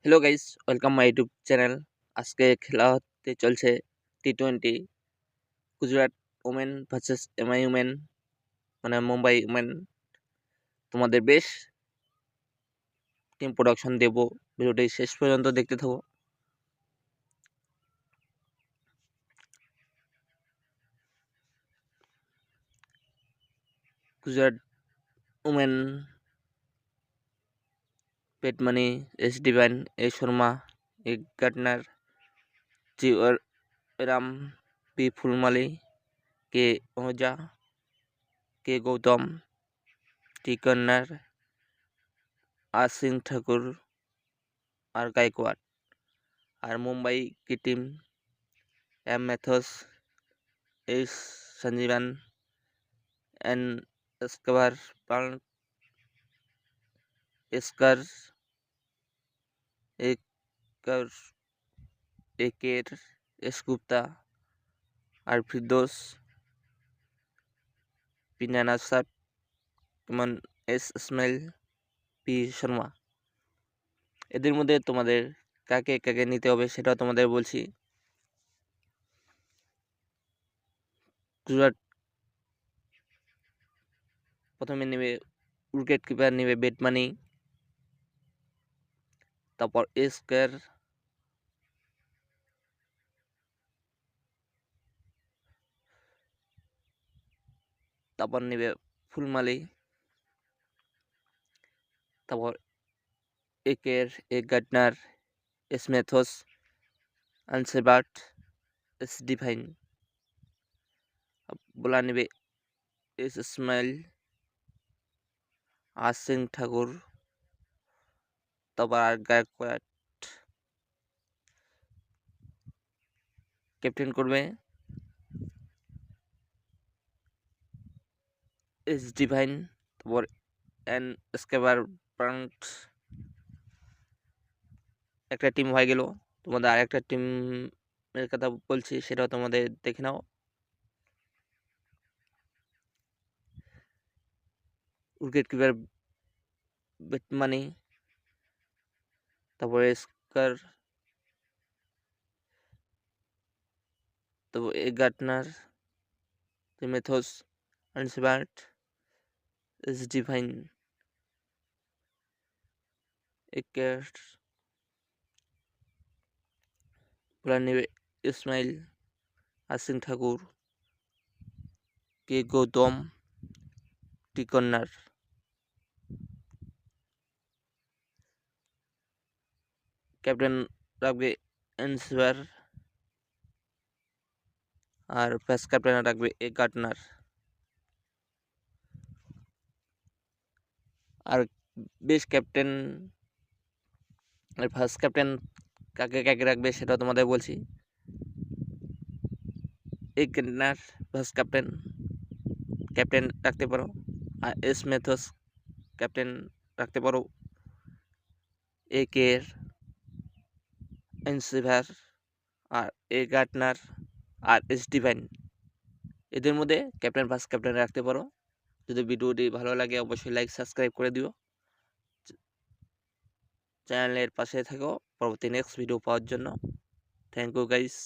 Hello guys, welcome my YouTube channel. আজকে খেলা হতে চলছে T20 Gujarat women versus MI women, মানে মুম্বাই ওমেন। তোমাদের বেশ টিম প্রোডাকশন দেব, ভিডিওটি শেষ পর্যন্ত দেখতে থাকো। গুজরাট ওমেন পেটমানি, এস ডিভাইন, এ শর্মা, এ গার্টনার, জি রাম, পি ফুলমালি, কে ওজা, কে গৌতম, টি কন্নার, আর সিং ঠাকুর, আর গায়কোয়াড়। আর মুম্বাই की टीम एम मैथ्यूस, एस संजीवन, एन एस्कबार, एस्कर, एकर, एकेर, एस गुप्ता, আর ফিরদৌস, পিনানা সাপ, কেমন এস ইসমাইল, পি শর্মা। এদের মধ্যে তোমাদের কাকে কাকে নিতে হবে সেটাও তোমাদের বলছি। গুজরাট প্রথমে নেবে উইকেট কিপার, নেবে বেটমানি, তারপর এসকার, তারপর নেবে ফুলমালি, তারপর একের, এ গার্ডনার, এস মেথোস, আনসেবার্ট, এস ডিভাইন। বোলার নেবে S Ismail, R Singh Thakur, তারপর আর গায়কোয়াড়। ক্যাপ্টেন করবে এস ডিভাইন, তারপর এন স্কেবার ব্রান্ট। একটা টিম হয়ে গেল। তোমাদের আরেকটা টিমের কথা বলছি, সেটাও তোমাদের দেখে নাও। উইকেট কিপার বেটমানি, তারপরে স্কার, তারপর এ গার্টনার, মেথোস, আনসেবার্ট, এস ডিভাইন, একের, বোলার নেবে ইসমাইল, আসিন ঠাকুর, কে গৌতম, টি কন্নার। ক্যাপ্টেন রাখবে এনসিবার, আর ভাইস ক্যাপ্টেন রাখবে এ গার্টনার। আর বেশ ক্যাপ্টেন আর ভাইস ক্যাপ্টেন কাকে কাকে রাখবে সেটাও তোমাদের বলছি। এ গার্টনার ভাইস ক্যাপ্টেন, ক্যাপ্টেন রাখতে পারো। আর এস মেথোস ক্যাপ্টেন রাখতে পারো। এ কের, এনসিভার, আর এ গার্টনার, আর এস ডিভাইন। এদের মধ্যে ক্যাপ্টেন ভাইস ক্যাপ্টেন রাখতে পারো। যদি ভিডিওটি ভালো লাগে অবশ্যই লাইক সাবস্ক্রাইব করে দিও। চ্যানেলের পাশে থাকো পরবর্তী নেক্সট ভিডিও পাওয়ার জন্য। Thank you guys.